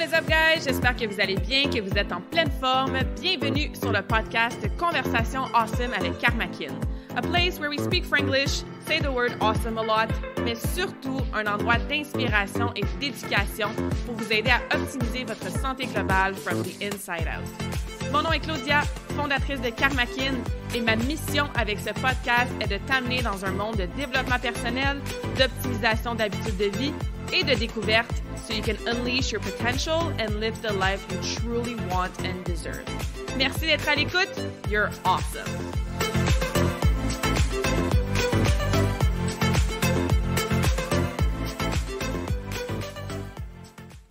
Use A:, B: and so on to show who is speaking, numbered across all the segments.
A: What is up, guys? J'espère que vous allez bien, que vous êtes en pleine forme. Bienvenue sur le podcast Conversation Awesome avec Karmakin. A place where we speak Franglish, say the word awesome a lot, mais surtout un endroit d'inspiration et d'éducation pour vous aider à optimiser votre santé globale from the inside out. Mon nom est Claudia, fondatrice de Karmakin, et ma mission avec ce podcast est de t'amener dans un monde de développement personnel, d'optimisation d'habitudes de vie et de découverte so you can unleash your potential and live the life you truly want and deserve. Merci d'être à l'écoute. You're awesome.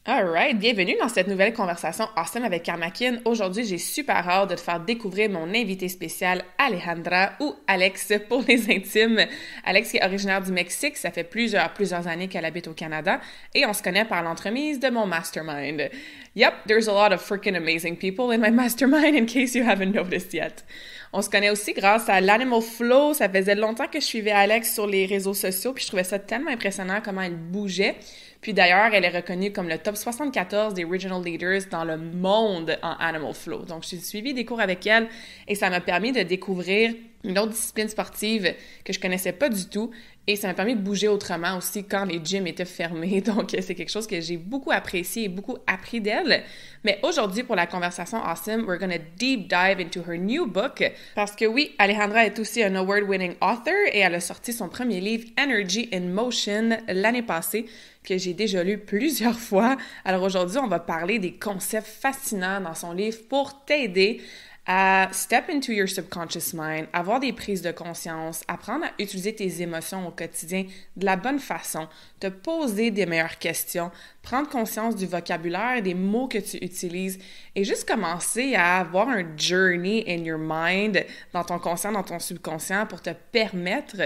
A: Alright, bienvenue dans cette nouvelle conversation awesome avec Karmakin. Aujourd'hui, j'ai super hâte de te faire découvrir mon invité spécial, Alejandra, ou Alex pour les intimes. Alex qui est originaire du Mexique, ça fait plusieurs années qu'elle habite au Canada et on se connaît par l'entremise de mon mastermind. Yep, there's a lot of freaking amazing people in my mastermind in case you haven't noticed yet. On se connaît aussi grâce à l'Animal Flow. Ça faisait longtemps que je suivais Alex sur les réseaux sociaux, puis je trouvais ça tellement impressionnant comment elle bougeait. Puis d'ailleurs, elle est reconnue comme le top 74 des Regional Leaders dans le monde en Animal Flow. Donc, j'ai suivi des cours avec elle et ça m'a permis de découvrir une autre discipline sportive que je connaissais pas du tout. Et ça m'a permis de bouger autrement aussi quand les gyms étaient fermés. Donc, c'est quelque chose que j'ai beaucoup apprécié et beaucoup appris d'elle. Mais aujourd'hui, pour la conversation awesome, we're gonna deep dive into her new book. Parce que oui, Alejandra est aussi un award-winning author et elle a sorti son premier livre, Energy in Motion, l'année passée, que j'ai déjà lu plusieurs fois. Alors aujourd'hui, on va parler des concepts fascinants dans son livre pour t'aider à step into your subconscious mind, avoir des prises de conscience, apprendre à utiliser tes émotions au quotidien de la bonne façon, te poser des meilleures questions, prendre conscience du vocabulaire, des mots que tu utilises et juste commencer à avoir un journey in your mind, dans ton conscient, dans ton subconscient pour te permettre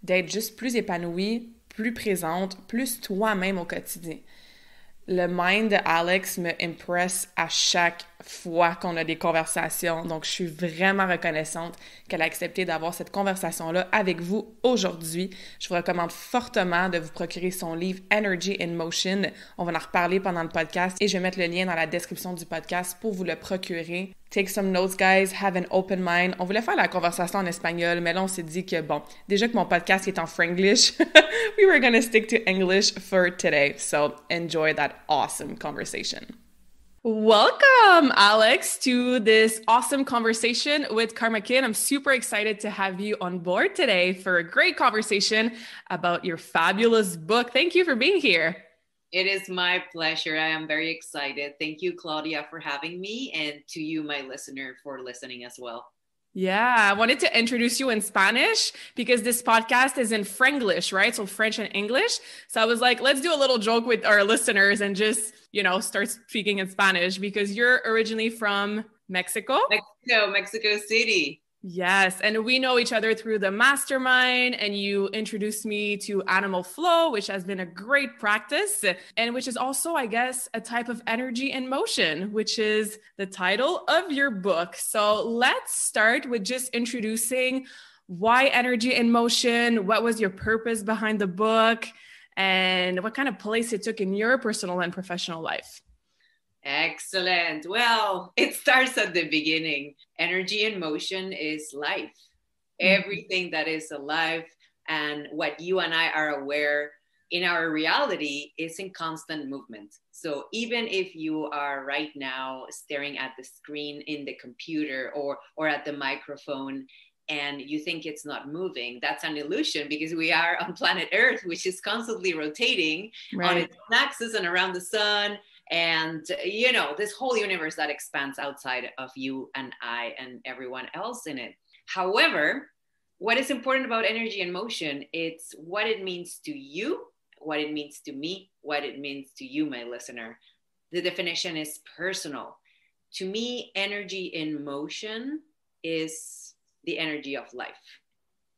A: d'être juste plus épanouie, plus présente, plus toi-même au quotidien. Le mind de Alex me impresse à chaque fois qu'on a des conversations. Donc, je suis vraiment reconnaissante qu'elle a accepté d'avoir cette conversation-là avec vous aujourd'hui. Je vous recommande fortement de vous procurer son livre Energy in Motion. On va en reparler pendant le podcast et je vais mettre le lien dans la description du podcast pour vous le procurer. Take some notes, guys. Have an open mind. On voulait faire la conversation en espagnol, mais là, on s'est dit que, bon, déjà que mon podcast est en franglish, we were gonna stick to English for today. So, enjoy that awesome conversation. Welcome, Alex, to this awesome conversation with Karmakin. I'm super excited to have you on board today for a great conversation about your fabulous book. Thank you for being here.
B: It is my pleasure. I am very excited. Thank you, Claudia, for having me, and to you, my listener, for listening as well.
A: Yeah, I wanted to introduce you in Spanish because this podcast is in Franglish, right? So French and English. So I was like, let's do a little joke with our listeners and just, start speaking in Spanish because you're originally from Mexico.
B: Mexico City.
A: Yes, and we know each other through the mastermind, and you introduced me to Animal Flow, which has been a great practice, and which is also, I guess, a type of energy in motion, which is the title of your book. So let's start with just introducing why energy in motion, what was your purpose behind the book, and what kind of place it took in your personal and professional life.
B: Excellent. Well, it starts at the beginning. Energy in motion is life. Everything that is alive and what you and I are aware in our reality is in constant movement. So even if you are right now staring at the screen in the computer or at the microphone and you think it's not moving, that's an illusion because we are on planet Earth, which is constantly rotating on its own axis and around the sun. And, this whole universe that expands outside of you and I and everyone else in it. However, what is important about energy and motion, it's what it means to you, what it means to me, what it means to you, my listener. The definition is personal. To me, energy in motion is the energy of life.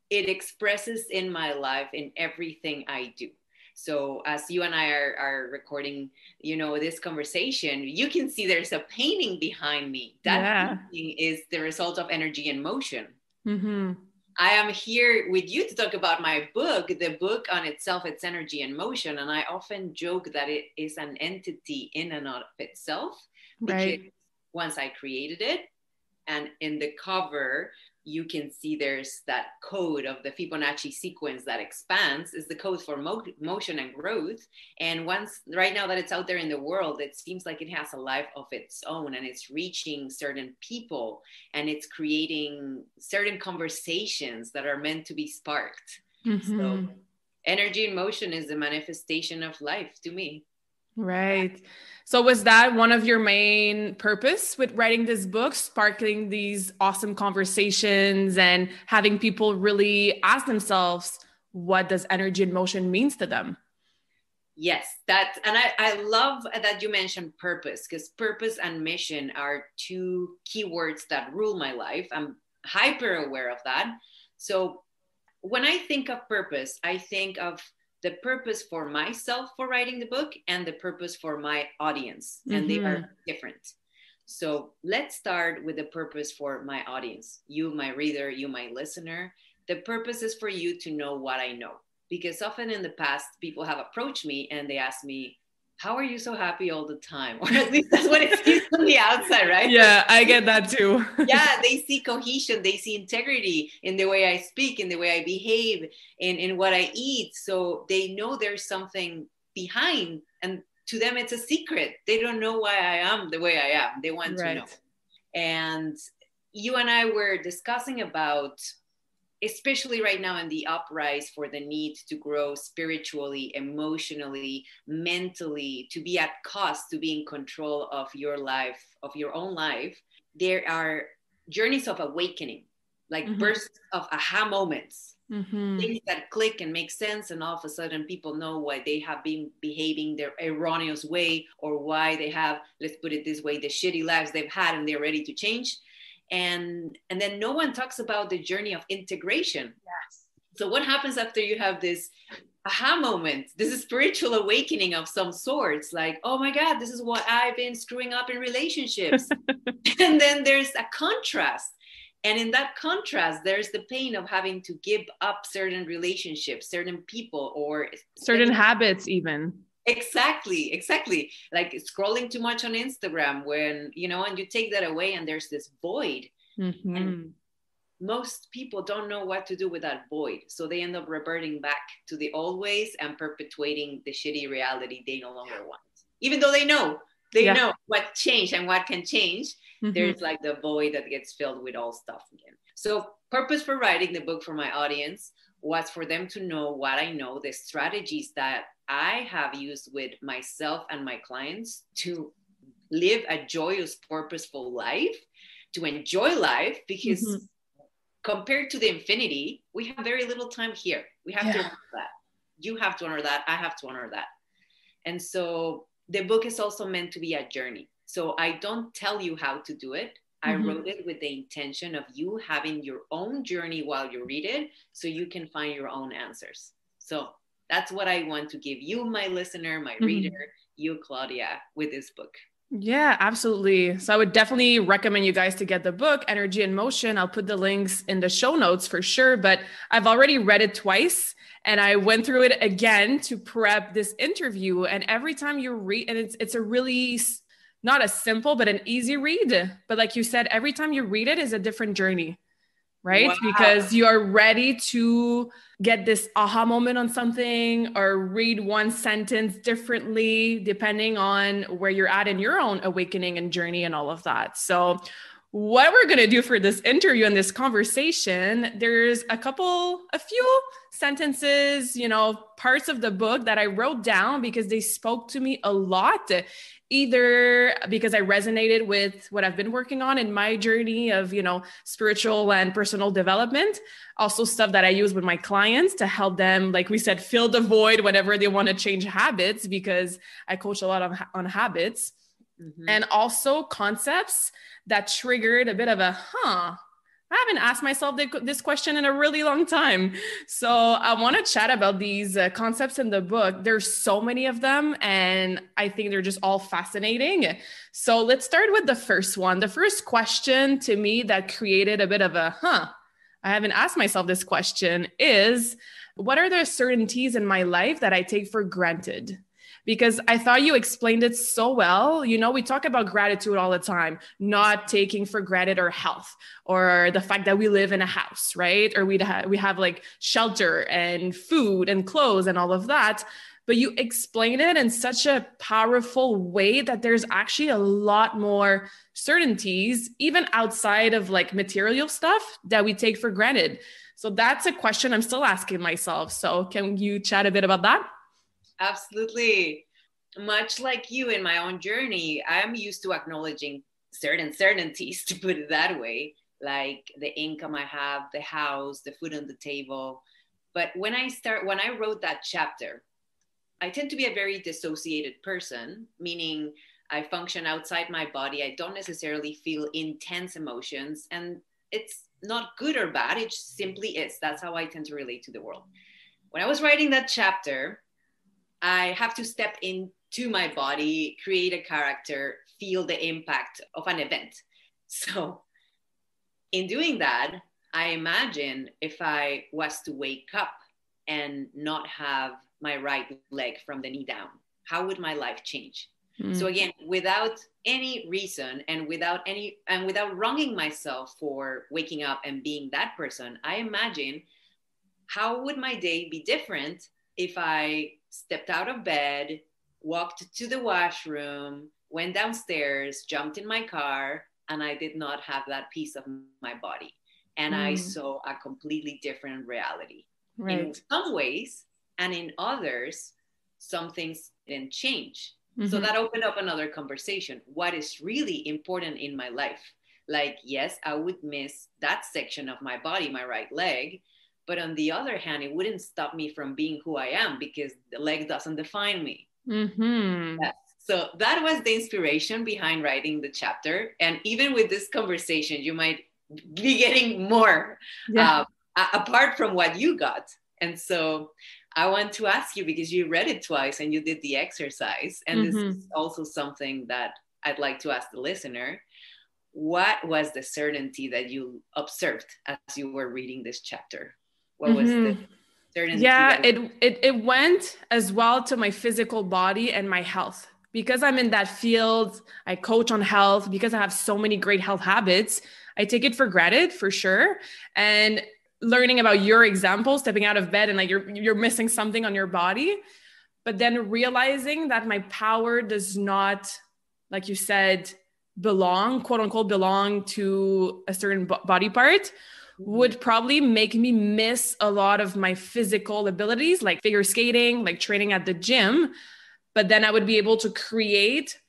B: It expresses in my life in everything I do. So as you and I are recording, this conversation, you can see there's a painting behind me. That painting is the result of energy and motion.
A: Mm-hmm.
B: I am here with you to talk about my book. The book on itself, it's energy and motion. And I often joke that it is an entity in and of itself, because
A: Right.
B: once I created it, and in the cover, you can see there's that code of the Fibonacci sequence that expands is the code for motion and growth. And once right now that it's out there in the world, it seems like it has a life of its own, and it's reaching certain people, and it's creating certain conversations that are meant to be sparked. So energy and motion is the manifestation of life to me.
A: Right. So was that one of your main purpose with writing this book, sparkling these awesome conversations and having people really ask themselves, what does energy and motion means to them?
B: Yes, that, and I love that you mentioned purpose, because purpose and mission are two keywords that rule my life. I'm hyper aware of that. So when I think of purpose, I think of the purpose for myself for writing the book and the purpose for my audience, and they are different. So let's start with the purpose for my audience. You, my reader, you, my listener. The purpose is for you to know what I know, because often in the past, people have approached me and they ask me, how are you so happy all the time? Or at least that's what it seems from the outside, right?
A: Yeah, I get that too.
B: Yeah, they see cohesion, they see integrity in the way I speak, in the way I behave, in what I eat. So they know there's something behind, and to them it's a secret. They don't know why I am the way I am. They want to know. And you and I were discussing about, especially right now in the uprise for the need to grow spiritually, emotionally, mentally, to be at cost, to be in control of your life, of your own life. There are journeys of awakening, like bursts of aha moments, things that click and make sense. And all of a sudden people know why they have been behaving their erroneous way, or why they have, let's put it this way, the shitty lives they've had, and they're ready to change. And then no one talks about the journey of integration.
A: Yes.
B: So what happens after you have this aha moment, this spiritual awakening of some sorts, like, oh my God, this is what I've been screwing up in relationships. And then there's a contrast. And in that contrast, there's the pain of having to give up certain relationships, certain people, or
A: certain habits even.
B: Exactly. Like scrolling too much on Instagram, when, you know, and you take that away and there's this void. And most people don't know what to do with that void. So they end up reverting back to the old ways and perpetuating the shitty reality they no longer want. Even though they know what changed and what can change. There's like the void that gets filled with all stuff again. So purpose for writing the book for my audience was for them to know what I know, the strategies that I have used with myself and my clients to live a joyous, purposeful life, to enjoy life, because compared to the infinity, we have very little time here. We have to honor that. You have to honor that. I have to honor that. And so the book is also meant to be a journey. So I don't tell you how to do it. I wrote it with the intention of you having your own journey while you read it, so you can find your own answers. So that's what I want to give you, my listener, my reader, you, Claudia, with this book.
A: Yeah, absolutely. So I would definitely recommend you guys to get the book, Energy and Motion. I'll put the links in the show notes for sure, but I've already read it twice, and I went through it again to prep this interview. And every time you read, and it's a really, not a simple, but an easy read. But like you said, every time you read it is a different journey, right?
B: Wow.
A: Because you are ready to get this aha moment on something, or read one sentence differently, depending on where you're at in your own awakening and journey and all of that. So what we're going to do for this interview and this conversation, there's a few sentences, parts of the book that I wrote down because they spoke to me a lot, either because I resonated with what I've been working on in my journey of, spiritual and personal development, also stuff that I use with my clients to help them, like we said, fill the void whenever they want to change habits, because I coach a lot on habits. And also concepts that triggered a bit of a, I haven't asked myself this question in a really long time. So I want to chat about these concepts in the book. There's so many of them, and I think they're just all fascinating. So let's start with the first one. The first question to me that created a bit of a, I haven't asked myself this question is, what are the certainties in my life that I take for granted? Because I thought you explained it so well. You know, we talk about gratitude all the time, not taking for granted our health or the fact that we live in a house, right? Or we have like shelter and food and clothes and all of that. But you explain it in such a powerful way that there's actually a lot more certainties, even outside of like material stuff that we take for granted. So that's a question I'm still asking myself. So can you chat a bit about that?
B: Absolutely. Much like you in my own journey, I'm used to acknowledging certain certainties, to put it that way, like the income I have, the house, the food on the table. But when I wrote that chapter, I tend to be a very dissociated person, meaning I function outside my body. I don't necessarily feel intense emotions, and it's not good or bad. It simply is. That's how I tend to relate to the world. When I was writing that chapter, I have to step into my body, create a character, feel the impact of an event. So in doing that, I imagine if I was to wake up and not have my right leg from the knee down, how would my life change? So again, without any reason and without wronging myself for waking up and being that person, I imagine how would my day be different if I stepped out of bed, walked to the washroom, went downstairs, jumped in my car, and I did not have that piece of my body. And I saw a completely different reality. Right. In some ways, and in others, some things didn't change. So that opened up another conversation. What is really important in my life? Like, yes, I would miss that section of my body, my right leg. But on the other hand, it wouldn't stop me from being who I am because the leg doesn't define me. Yeah. So that was the inspiration behind writing the chapter. And even with this conversation, you might be getting more apart from what you got. And so I want to ask you, because you read it twice and you did the exercise, and this is also something that I'd like to ask the listener. What was the certainty that you observed as you were reading this chapter? What was the certainty?
A: Yeah, it went as well to my physical body and my health. Because I'm in that field, I coach on health, because I have so many great health habits, I take it for granted for sure. And learning about your example, stepping out of bed and like you're missing something on your body, but then realizing that my power does not, like you said, quote unquote, belong to a certain body part would probably make me miss a lot of my physical abilities, like figure skating, like training at the gym. But then I would be able to create,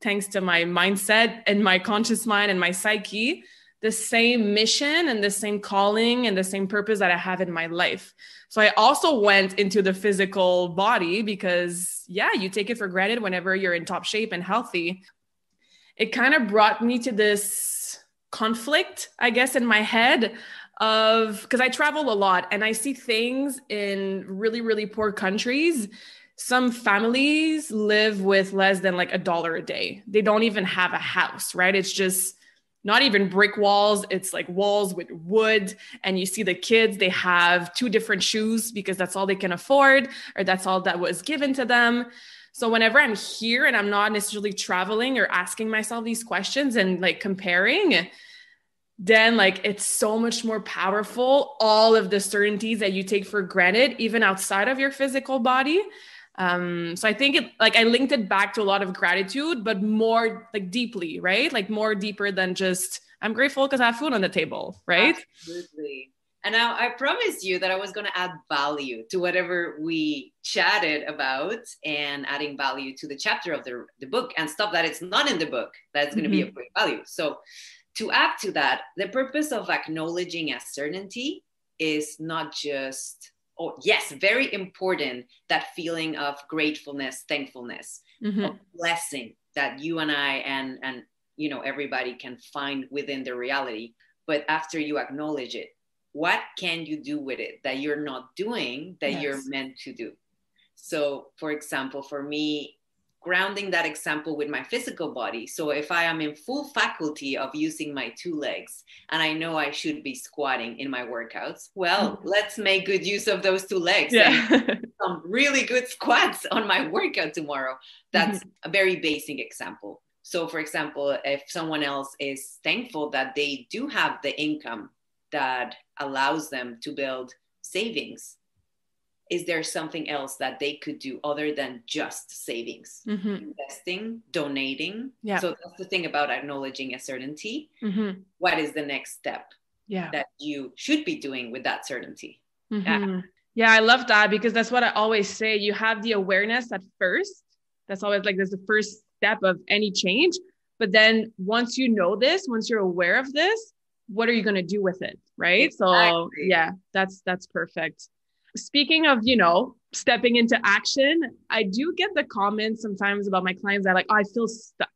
A: thanks to my mindset and my conscious mind and my psyche, the same mission and the same calling and the same purpose that I have in my life. So I also went into the physical body because, yeah, you take it for granted whenever you're in top shape and healthy. It kind of brought me to this conflict, I guess, in my head of, because I travel a lot and I see things in really, really poor countries. Some families live with less than like $1 a day. They don't even have a house, right? It's just not even brick walls. It's like walls with wood. And you see the kids, they have 2 different shoes because that's all they can afford, or that's all that was given to them. So whenever I'm here and I'm not necessarily traveling or asking myself these questions and like comparing, then like it's so much more powerful, all of the certainties that you take for granted, even outside of your physical body. So I think it, like, I linked it back to a lot of gratitude, but more like deeply, right? Like more deeper than just, I'm grateful because I have food on the table, right?
B: Absolutely. And now I promised you that I was going to add value to whatever we chatted about, and adding value to the chapter of the book and stuff that it's not in the book that's going to be of great value. So to add to that, the purpose of acknowledging a certainty is not just, oh yes, very important, that feeling of gratefulness, thankfulness, of blessing that you and I and you know everybody can find within the reality. But after you acknowledge it, what can you do with it that you're not doing that you're meant to do? So for example, for me, grounding that example with my physical body. So if I am in full faculty of using my two legs and I know I should be squatting in my workouts, well, let's make good use of those two legs and some really good squats on my workout tomorrow. That's a very basic example. So for example, if someone else is thankful that they do have the income that allows them to build savings, is there something else that they could do other than just savings? Investing, donating. So that's the thing about acknowledging a certainty. What is the next step that you should be doing with that certainty?
A: Yeah, I love that, because that's what I always say. You have the awareness at first. That's always like, there's the first step of any change. But then once you know this, once you're aware of this, what are you going to do with it? Right. Exactly. So yeah, that's perfect. Speaking of, stepping into action, I do get the comments sometimes about my clients that are like, oh, I feel stuck.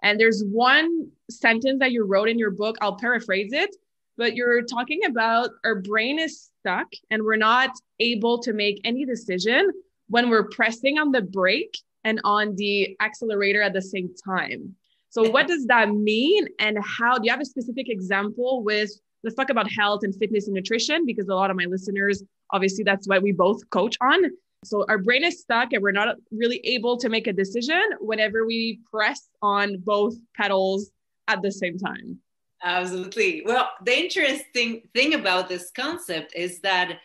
A: And there's one sentence that you wrote in your book, I'll paraphrase it, but you're talking about our brain is stuck and we're not able to make any decision when we're pressing on the brake and on the accelerator at the same time. So what does that mean? And how, do you have a specific example with, let's talk about health and fitness and nutrition, because a lot of my listeners, obviously that's what we both coach on. So our brain is stuck and we're not really able to make a decision whenever we press on both pedals at the same time.
B: Absolutely. Well, the interesting thing about this concept is that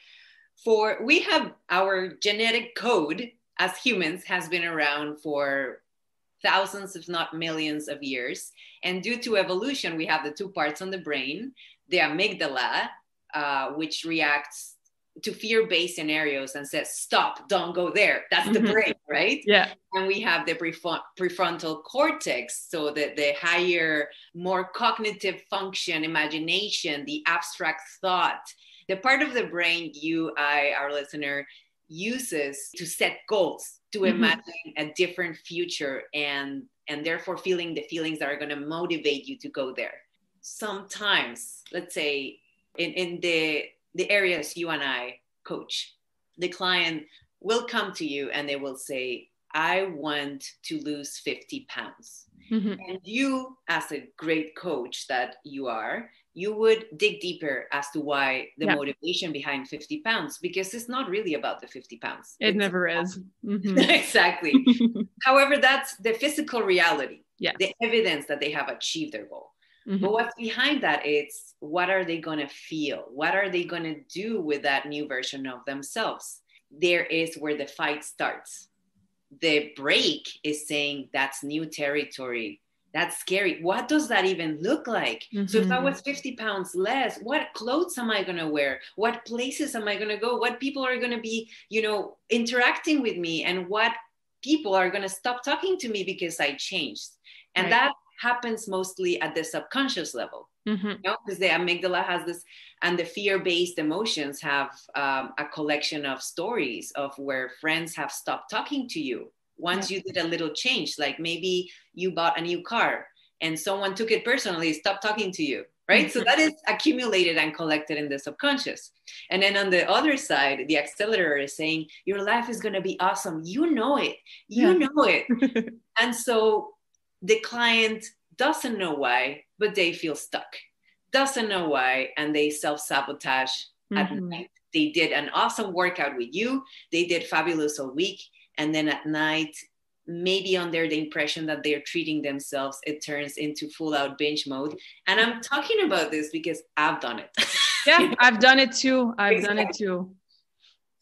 B: we have our genetic code as humans has been around for thousands, if not millions of years. And due to evolution, we have the two parts on the brain, the amygdala, which reacts to fear-based scenarios and says, stop, don't go there. That's the brain, right?
A: Yeah.
B: And we have the prefrontal cortex. So the higher, more cognitive function, imagination, the abstract thought, the part of the brain our listener, uses to set goals, to imagine a different future and therefore feeling the feelings that are going to motivate you to go there. Sometimes, let's say in the areas you and I coach, the client will come to you and they will say, I want to lose 50 pounds. And you, as a great coach that you are, you would dig deeper as to why the motivation behind 50 pounds, because it's not really about the 50 pounds.
A: It never is.
B: Exactly. However, that's the physical reality, the evidence that they have achieved their goal. But what's behind that is, what are they going to feel? What are they going to do with that new version of themselves? There is where the fight starts. The break is saying, that's new territory. That's scary. What does that even look like? So if I was 50 pounds less, what clothes am I going to wear? What places am I going to go? What people are going to be, interacting with me? And what people are going to stop talking to me because I changed? And that happens mostly at the subconscious level, because the amygdala has this, and the fear-based emotions have a collection of stories of where friends have stopped talking to you once you did a little change. Like maybe you bought a new car and someone took it personally, stopped talking to you, right? So that is accumulated and collected in the subconscious. And then on the other side, the accelerator is saying, your life is going to be awesome. You know it. You know it. And so the client doesn't know why, but they feel stuck. Doesn't know why, and they self-sabotage at night. They did an awesome workout with you. They did fabulous all week. And then at night, maybe under the impression that they're treating themselves, it turns into full-out binge mode. And I'm talking about this because I've done it.
A: Yeah, I've done it too. I've done it too.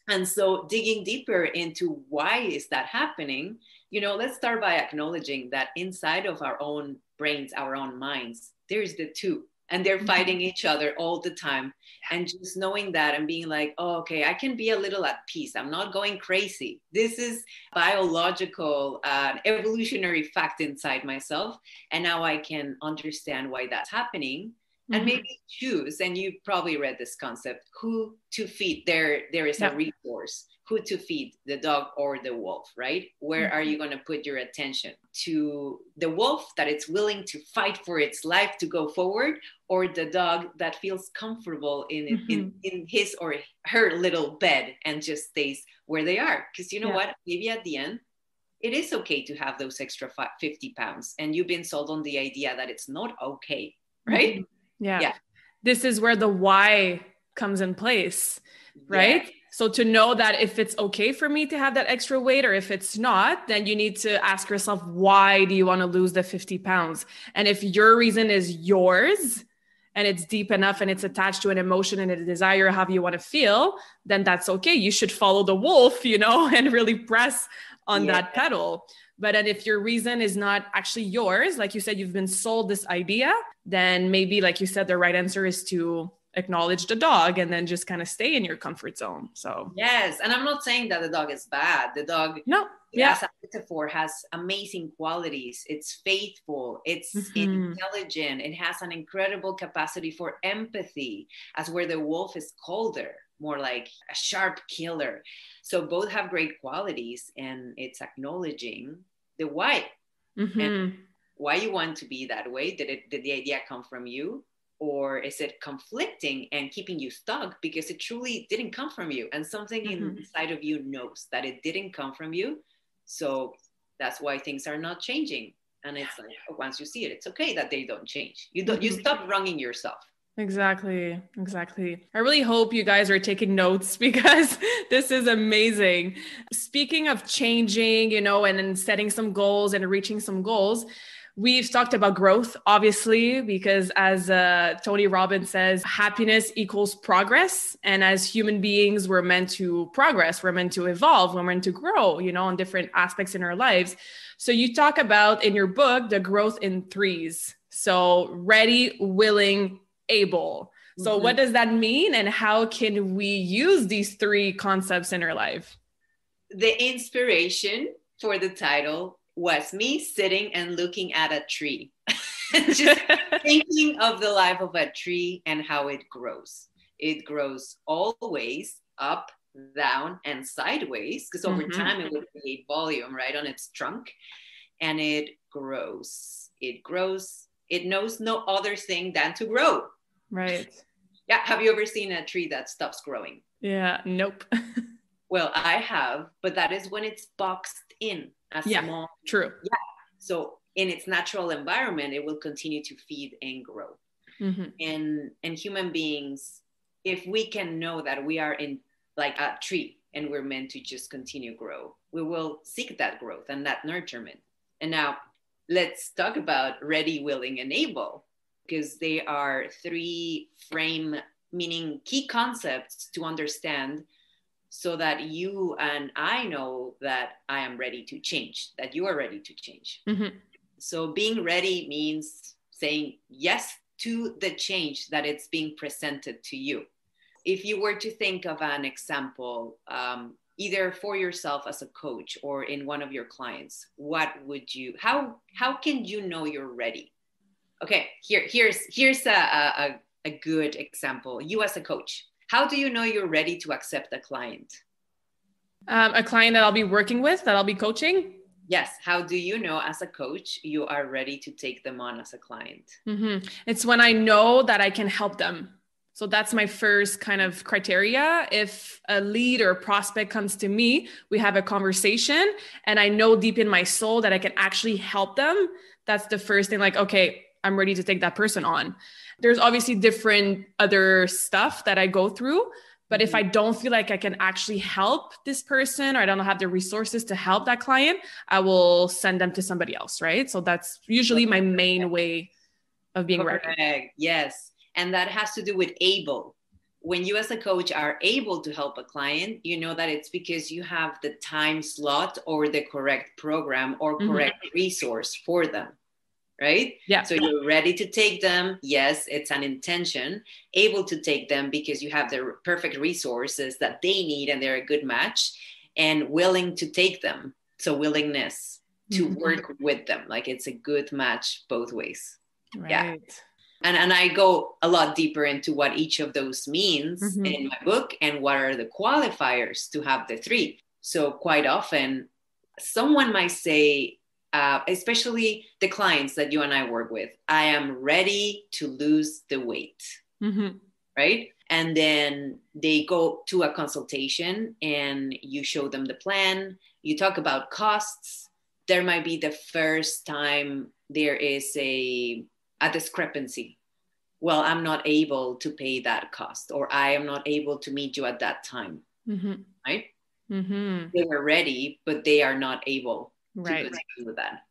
B: And so digging deeper into why is that happening, let's start by acknowledging that inside of our own brains, our own minds, there's the two, and they're fighting each other all the time. And just knowing that and being like, oh, okay, I can be a little at peace. I'm not going crazy. This is biological, evolutionary fact inside myself. And now I can understand why that's happening. And maybe choose, and you probably read this concept, who to feed. There is a resource, who to feed, the dog or the wolf, right? Where are you going to put your attention? To the wolf that it's willing to fight for its life to go forward, or the dog that feels comfortable in his or her little bed and just stays where they are? Because you know what? Maybe at the end, it is okay to have those extra 50 pounds. And you've been sold on the idea that it's not okay, right?
A: Mm-hmm. Yeah. This is where the why comes in place, right?
B: Yeah.
A: So to know that if it's okay for me to have that extra weight, or if it's not, then you need to ask yourself, why do you want to lose the 50 pounds? And if your reason is yours and it's deep enough and it's attached to an emotion and a desire, how you want to feel, then that's okay. You should follow the wolf, and really press on that pedal. But then if your reason is not actually yours, like you said, you've been sold this idea, then maybe, like you said, the right answer is to acknowledge the dog and then just kind of stay in your comfort zone. So
B: yes, and I'm not saying that the dog is bad. The dog, as a metaphor, has amazing qualities. It's faithful, it's intelligent, it has an incredible capacity for empathy, as where the wolf is colder, more like a sharp killer. So both have great qualities, and it's acknowledging the why. And why you want to be that way. Did the idea come from you? Or is it conflicting and keeping you stuck because it truly didn't come from you? And something inside of you knows that it didn't come from you. So that's why things are not changing. And it's like, once you see it, it's okay that they don't change. You stop wronging yourself.
A: Exactly. I really hope you guys are taking notes, because this is amazing. Speaking of changing, and then setting some goals and reaching some goals, we've talked about growth, obviously, because as Tony Robbins says, happiness equals progress. And as human beings, we're meant to progress. We're meant to evolve. We're meant to grow, on different aspects in our lives. So you talk about in your book, the growth in threes. So ready, willing, able. So what does that mean? And how can we use these three concepts in our life?
B: The inspiration for the title was me sitting and looking at a tree, just thinking of the life of a tree and how it grows. It grows always up, down, and sideways, because over time it will create volume, right, on its trunk. And it grows. It knows no other thing than to grow.
A: Right.
B: Yeah. Have you ever seen a tree that stops growing?
A: Yeah. Nope.
B: Well, I have, but that is when it's boxed in a small.
A: True.
B: Yeah. So in its natural environment, it will continue to feed and grow. And human beings, if we can know that we are in like a tree and we're meant to just continue grow, we will seek that growth and that nurturement. And now let's talk about ready, willing, and able, because they are three meaning key concepts to understand, so that you and I know that I am ready to change, that you are ready to change. So being ready means saying yes to the change that it's being presented to you. If you were to think of an example, either for yourself as a coach or in one of your clients, how can you know you're ready? Okay, here's a good example. You as a coach, how do you know you're ready to accept a client?
A: A client that I'll be working with, that I'll be coaching?
B: Yes. How do you know as a coach you are ready to take them on as a client?
A: It's when I know that I can help them. So that's my first kind of criteria. If a lead or prospect comes to me, we have a conversation, and I know deep in my soul that I can actually help them. That's the first thing, like, okay, I'm ready to take that person on. There's obviously different other stuff that I go through, but if I don't feel like I can actually help this person, or I don't have the resources to help that client, I will send them to somebody else, right? So that's usually my main way of being ready.
B: Yes. And that has to do with able. When you as a coach are able to help a client, you know that it's because you have the time slot or the correct program or correct resource for them. Right?
A: Yeah.
B: So you're ready to take them. Yes, it's an intention. Able to take them because you have the perfect resources that they need and they're a good match, and willing to take them. So willingness to work with them. Like it's a good match both ways.
A: Right.
B: Yeah. And I go a lot deeper into what each of those means in my book and what are the qualifiers to have the three. So quite often someone might say, especially the clients that you and I work with, I am ready to lose the weight, right? And then they go to a consultation and you show them the plan. You talk about costs. there might be the first time there is a discrepancy. Well, I'm not able to pay that cost, or I am not able to meet you at that time.
A: Mm-hmm.
B: Right?
A: Mm-hmm.
B: They were ready, but they are not able to continue with that.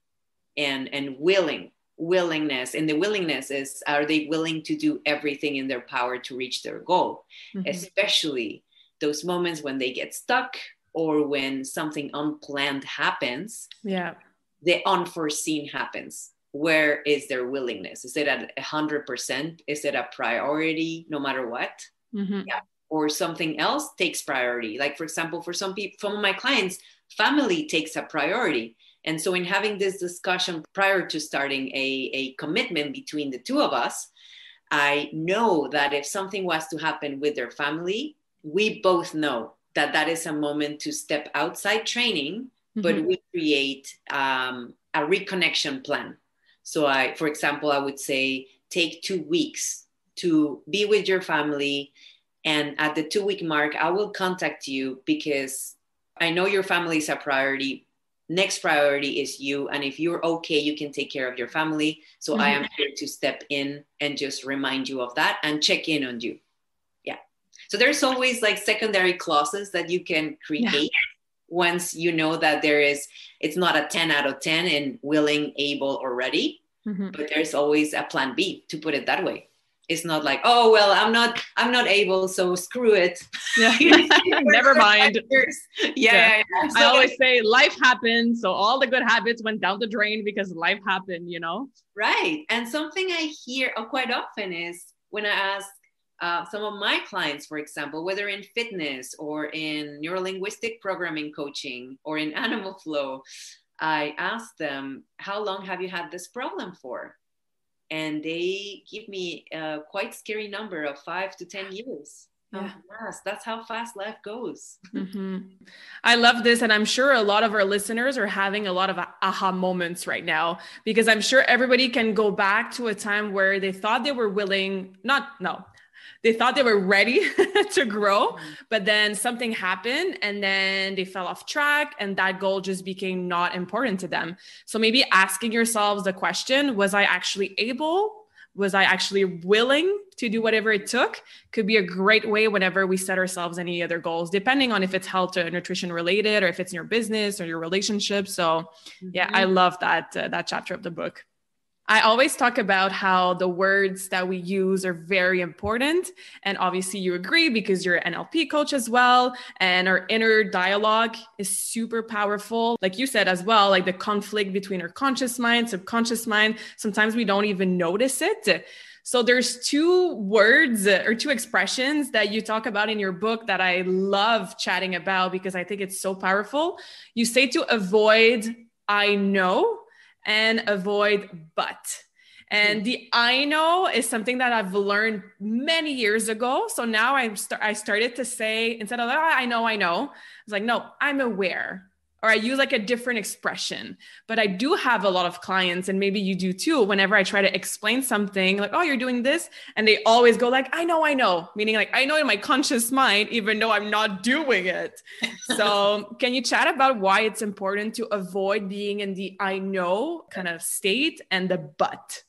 B: And willingness. And the willingness is, are they willing to do everything in their power to reach their goal? Mm-hmm. Especially those moments when they get stuck or when something unplanned happens.
A: Yeah.
B: The unforeseen happens. Where is their willingness? Is it at 100%? Is it a priority no matter what?
A: Mm-hmm.
B: Yeah. Or something else takes priority. Like, for example, for some people, some of my clients, family takes a priority. And so in having this discussion prior to starting a commitment between the two of us, I know that if something was to happen with their family, we both know that that is a moment to step outside training, but we create a reconnection plan. So for example, I would say, take 2 weeks to be with your family. And at the 2-week mark, I will contact you because I know your family is a priority. Next priority is you. And if you're okay, you can take care of your family. So I am here to step in and just remind you of that and check in on you. Yeah. So there's always like secondary clauses that you can create once you know that it's not a 10 out of 10 in willing, able, or ready, but there's always a plan B, to put it that way. It's not like, oh, well, I'm not able, so screw it.
A: Yeah. Never mind.
B: Yeah.
A: I always say life happens. So all the good habits went down the drain because life happened, you know?
B: Right. And something I hear quite often is when I ask some of my clients, for example, whether in fitness or in neurolinguistic programming coaching or in animal flow, I ask them, how long have you had this problem for? And they give me a quite scary number of 5 to 10 years. Yeah. Yes, that's how fast life goes.
A: I love this. And I'm sure a lot of our listeners are having a lot of aha moments right now, because I'm sure everybody can go back to a time where they thought they were they thought they were ready to grow, but then something happened and then they fell off track and that goal just became not important to them. So maybe asking yourselves the question, was I actually able? Was I actually willing to do whatever it took? Could be a great way whenever we set ourselves any other goals, depending on if it's health or nutrition related, or if it's in your business or your relationship. So yeah, I love that chapter of the book. I always talk about how the words that we use are very important. And obviously you agree because you're an NLP coach as well. And our inner dialogue is super powerful. Like you said as well, like the conflict between our conscious mind, subconscious mind, sometimes we don't even notice it. So there's 2 words or 2 expressions that you talk about in your book that I love chatting about because I think it's so powerful. You say to avoid I know and avoid but. And the I know is something that I've learned many years ago. So now I started to say, instead of I know, it's like, no, I'm aware. Or I use like a different expression. But I do have a lot of clients, and maybe you do too, whenever I try to explain something like, oh, you're doing this. And they always go like, I know, meaning like, I know in my conscious mind, even though I'm not doing it. So can you chat about why it's important to avoid being in the I know kind of state and the but?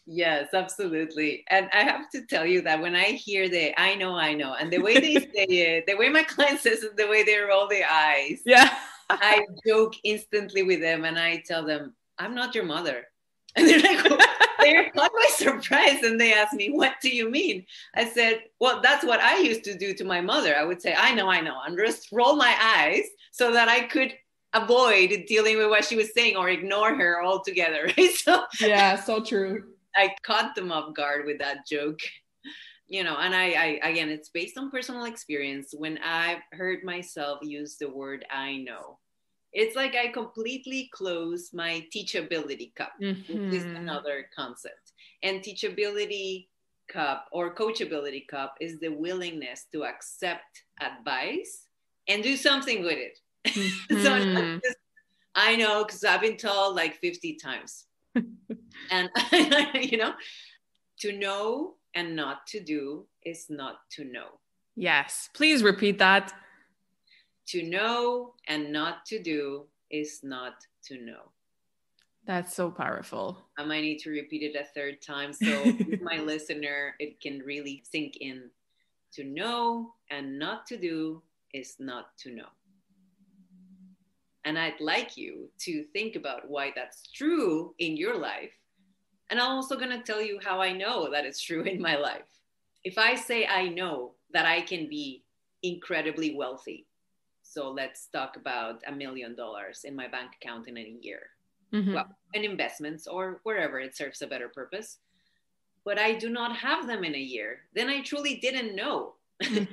B: Yes, absolutely. And I have to tell you that when I hear the I know, and the way they say it, the way my client says it, the way they roll their eyes.
A: Yeah.
B: I joke instantly with them and I tell them, I'm not your mother. And they're like, they're caught by surprise. And they ask me, what do you mean? I said, well, that's what I used to do to my mother. I would say, I know, and just roll my eyes so that I could avoid dealing with what she was saying or ignore her altogether. Right? So
A: yeah, so true.
B: I caught them off guard with that joke. And I again, it's based on personal experience. When I've heard myself use the word I know, it's like I completely close my teachability cup, which is another concept. And teachability cup or coachability cup is the willingness to accept advice and do something with it. So not just, I know, because I've been told like 50 times. And, to know and not to do is not to know.
A: Yes. Please repeat that.
B: To know and not to do is not to know.
A: That's so powerful.
B: I might need to repeat it a third time. So with my listener, it can really sink in. To know and not to do is not to know. And I'd like you to think about why that's true in your life. And I'm also going to tell you how I know that it's true in my life. If I say I know that I can be incredibly wealthy, so let's talk about $1 million in my bank account in a year. Well, in investments or wherever it serves a better purpose, but I do not have them in a year, then I truly didn't know.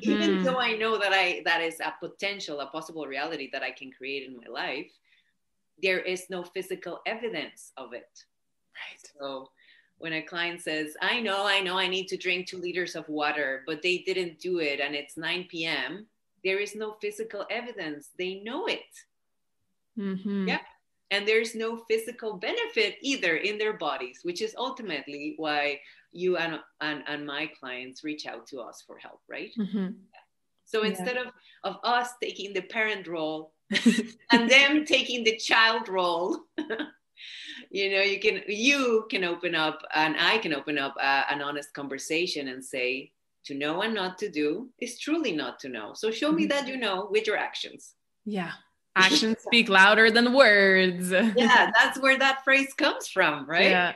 B: Even though I know that is a potential, a possible reality that I can create in my life, there is no physical evidence of it.
A: Right.
B: So when a client says, I know I need to drink 2 liters of water, but they didn't do it and it's 9 p.m., there is no physical evidence. They know it. Yeah. And there's no physical benefit either in their bodies, which is ultimately why you and my clients reach out to us for help, right? So instead of us taking the parent role and them taking the child role, you can open up, and I can open up an honest conversation and say, to know and not to do is truly not to know. So show me that you know with your actions.
A: Yeah. Actions speak louder than words.
B: Yeah, that's where that phrase comes from, right?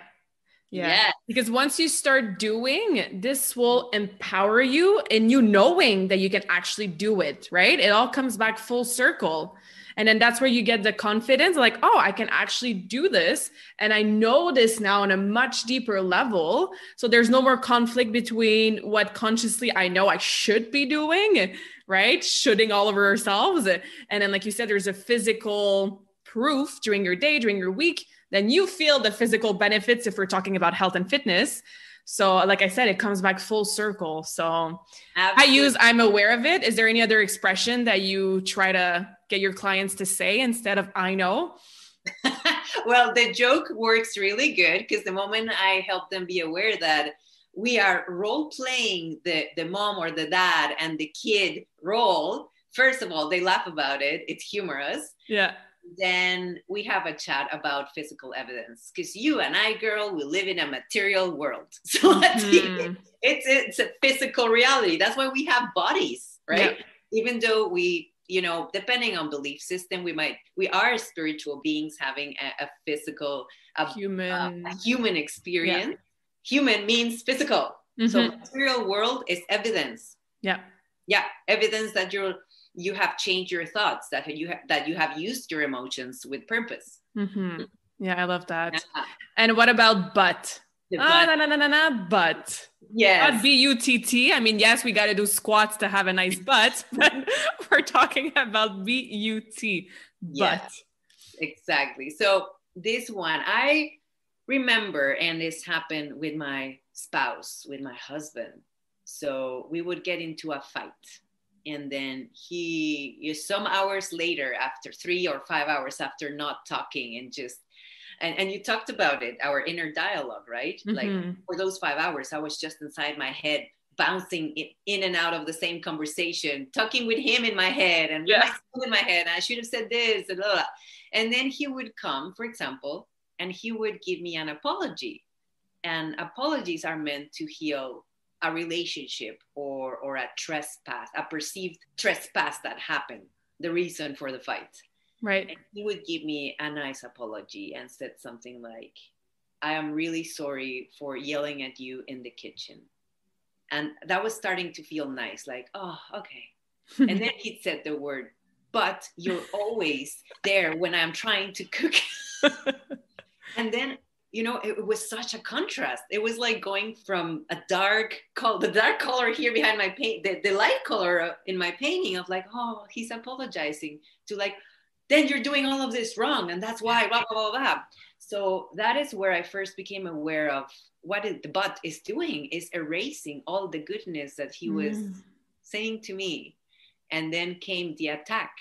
A: Yeah. Because once you start doing, this will empower you in you knowing that you can actually do it, right? It all comes back full circle. And then that's where you get the confidence, like, oh, I can actually do this. And I know this now on a much deeper level. So there's no more conflict between what consciously I know I should be doing, right? Shoulding all over ourselves. And then, like you said, there's a physical proof during your day, during your week, then you feel the physical benefits if we're talking about health and fitness. So like I said, it comes back full circle. So absolutely. I'm aware of it. Is there any other expression that you try to get your clients to say instead of I know?
B: Well, the joke works really good because the moment I help them be aware that we are role playing the mom or the dad and the kid role, first of all, they laugh about it. It's humorous.
A: Yeah.
B: Then we have a chat about physical evidence because you and I, girl, we live in a material world. So it's a physical reality. That's why we have bodies, right? Yeah. Even though we, depending on belief system, we are spiritual beings having a physical, human experience. Yeah. Human means physical. So material world is evidence.
A: Yeah.
B: Yeah. Evidence that you have changed your thoughts, that you have used your emotions with purpose.
A: Yeah, I love that. Yeah. And what about but? But.
B: Yes.
A: Not B-U-T-T. I mean, yes, we got to do squats to have a nice butt, but we're talking about B-U-T. But.
B: Yes, exactly. So this one, I remember, and this happened with my spouse, with my husband. So we would get into a fight. And then some hours later, after 3 or 5 hours after not talking and you talked about it, our inner dialogue, right? Like for those 5 hours, I was just inside my head, bouncing in and out of the same conversation, talking with him in my head and with myself in my head. I should have said this and blah, blah. And then he would come, for example, and he would give me an apology. And apologies are meant to heal a relationship or a trespass, a perceived trespass that happened, the reason for the fight.
A: Right.
B: And he would give me a nice apology and said something like, I am really sorry for yelling at you in the kitchen. And that was starting to feel nice, like, oh, okay. And then he said the word, but you're always there when I'm trying to cook. And then it was such a contrast. It was like going from the dark color here behind my paint, the light color in my painting of like, oh, he's apologizing, to like, then you're doing all of this wrong. And that's why, blah, blah, blah, blah. So that is where I first became aware of what the but is doing, is erasing all the goodness that he was saying to me. And then came the attack.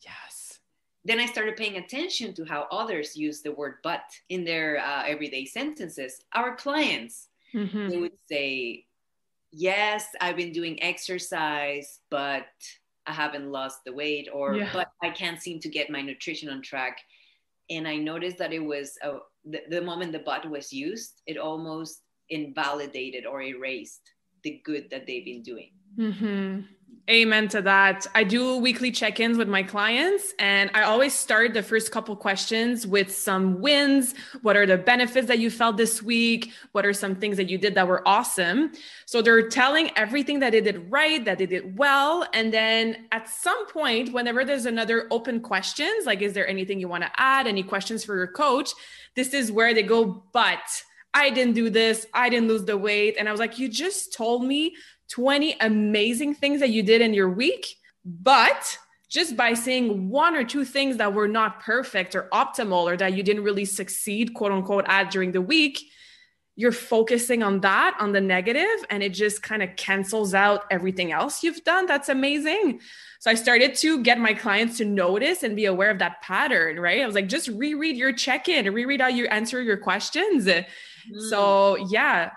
A: Yes.
B: Then I started paying attention to how others use the word but in their everyday sentences. Our clients, they would say, yes, I've been doing exercise, but I haven't lost the weight, or,
A: Yeah.
B: but I can't seem to get my nutrition on track. And I noticed that it was the moment the but was used, it almost invalidated or erased the good that they've been doing.
A: Mm-hmm. Amen to that. I do weekly check-ins with my clients, and I always start the first couple questions with some wins. What are the benefits that you felt this week? What are some things that you did that were awesome? So they're telling everything that they did right, that they did well. And then at some point, whenever there's another open questions, like, is there anything you want to add? Any questions for your coach? This is where they go, but I didn't do this. I didn't lose the weight. And I was like, you just told me 20 amazing things that you did in your week, but just by saying one or two things that were not perfect or optimal, or that you didn't really succeed, quote unquote, at during the week, you're focusing on that, on the negative, and it just kind of cancels out everything else you've done. That's amazing. So I started to get my clients to notice and be aware of that pattern, right? I was like, just reread your check-in, reread how you answer your questions. So yeah,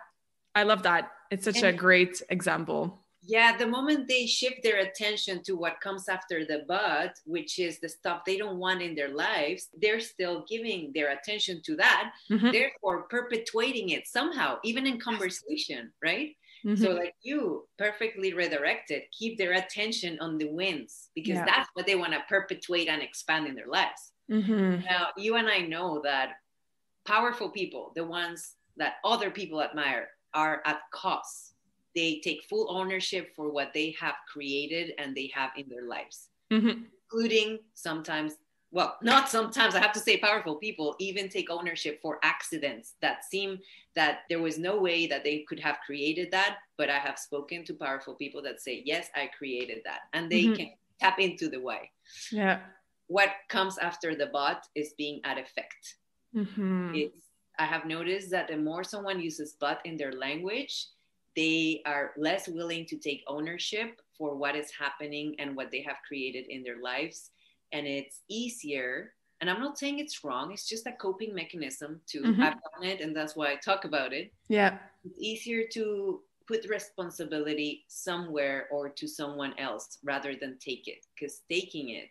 A: I love that. It's such a great example.
B: Yeah, the moment they shift their attention to what comes after the but, which is the stuff they don't want in their lives, they're still giving their attention to that, therefore perpetuating it somehow, even in conversation, right? So like you perfectly redirected, keep their attention on the wins, because that's what they want to perpetuate and expand in their lives. Now, you and I know that powerful people, the ones that other people admire, are at cost. They take full ownership for what they have created and they have in their lives, including sometimes, well, not sometimes, I have to say powerful people even take ownership for accidents that seem that there was no way that they could have created that. But I have spoken to powerful people that say, yes, I created that. And they can tap into the why.
A: Yeah.
B: What comes after the but is being at effect. I have noticed that the more someone uses but in their language, they are less willing to take ownership for what is happening and what they have created in their lives. And it's easier. And I'm not saying it's wrong. It's just a coping mechanism too. I've done it, and that's why I talk about it.
A: Yeah.
B: It's easier to put responsibility somewhere or to someone else rather than take it, because taking it,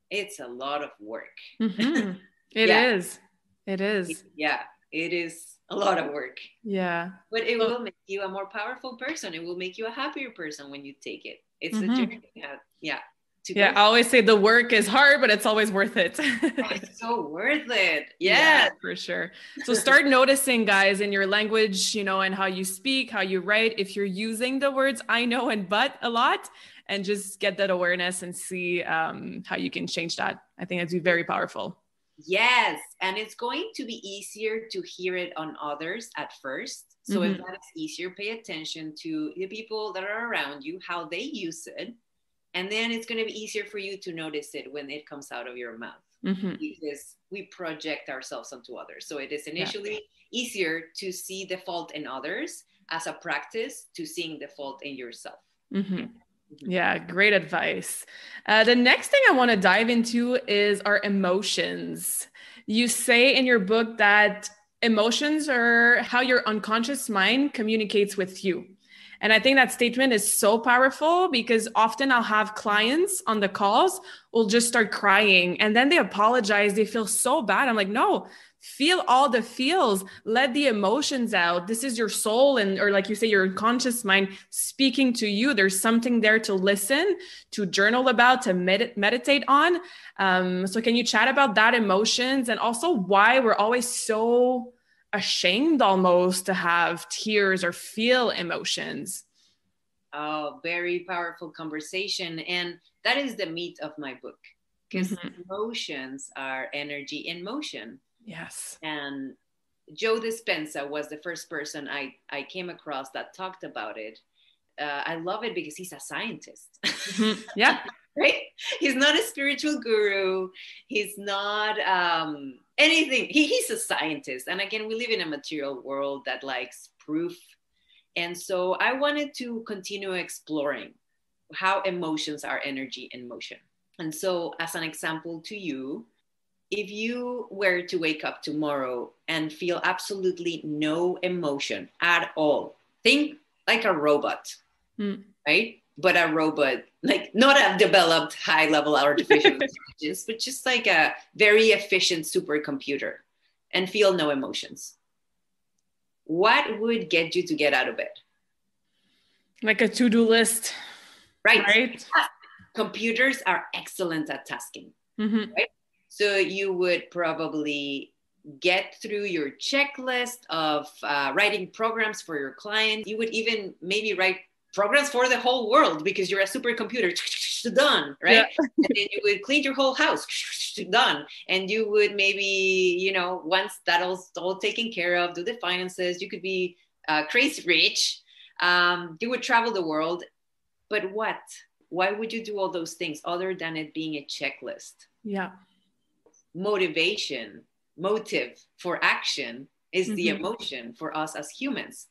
B: it's a lot of work.
A: It is. It is.
B: Yeah. It is a lot of work.
A: Yeah.
B: But it will make you a more powerful person. It will make you a happier person when you take it. It's a journey. Yeah.
A: I always say the work is hard, but it's always worth it.
B: It's so worth it.
A: Yeah, for sure. So start noticing, guys, in your language, and how you speak, how you write, if you're using the words I know and but a lot, and just get that awareness and see how you can change that. I think it'd be very powerful.
B: Yes. And it's going to be easier to hear it on others at first. So if that is easier, pay attention to the people that are around you, how they use it. And then it's going to be easier for you to notice it when it comes out of your mouth, because we project ourselves onto others. So it is initially easier to see the fault in others as a practice to seeing the fault in yourself.
A: Yeah, great advice. The next thing I want to dive into is our emotions. You say in your book that emotions are how your unconscious mind communicates with you. And I think that statement is so powerful, because often I'll have clients on the calls will just start crying and then they apologize. They feel so bad. I'm like, no, feel all the feels, let the emotions out. This is your soul, or like you say, your unconscious mind speaking to you. There's something there to listen, to journal about, to meditate on. So can you chat about that, emotions, and also why we're always so ashamed almost to have tears or feel emotions?
B: Oh, very powerful conversation. And that is the meat of my book, because emotions are energy in motion.
A: Yes.
B: And Joe Dispenza was the first person I came across that talked about it. I love it because he's a scientist.
A: Yeah.
B: Right? He's not a spiritual guru. He's not anything. He's a scientist. And again, we live in a material world that likes proof. And so I wanted to continue exploring how emotions are energy in motion. And so as an example to you, if you were to wake up tomorrow and feel absolutely no emotion at all, think like a robot, right? but a robot, like not a developed high level artificial intelligence, but just like a very efficient supercomputer and feel no emotions, what would get you to get out of bed?
A: Like a to-do list,
B: Right.
A: right?
B: Computers are excellent at tasking,
A: Mm-hmm.
B: right? So you would probably get through your checklist of writing programs for your clients. You would even maybe write programs for the whole world because you're a supercomputer. Done, right?
A: Yeah.
B: And then you would clean your whole house. Done. And you would maybe, you know, once that's all taken care of, do the finances. You could be crazy rich. You would travel the world. But what? Why would you do all those things other than it being a checklist?
A: Yeah.
B: Motive for action is the emotion for us as humans.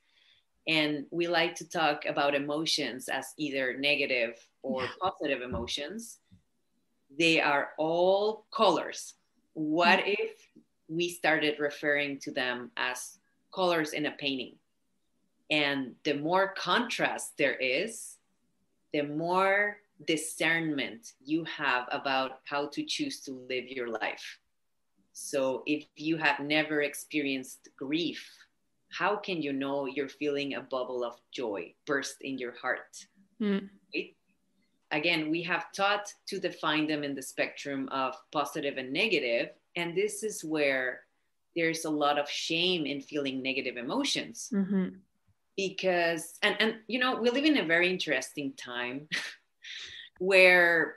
B: And we like to talk about emotions as either negative or positive emotions. They are all colors. What if we started referring to them as colors in a painting? And the more contrast there is, the more discernment you have about how to choose to live your life. So if you have never experienced grief, how can you know you're feeling a bubble of joy burst in your heart? Right? Again, we have taught to define them in the spectrum of positive and negative. And this is where there's a lot of shame in feeling negative emotions. Because, and you know, we live in a very interesting time where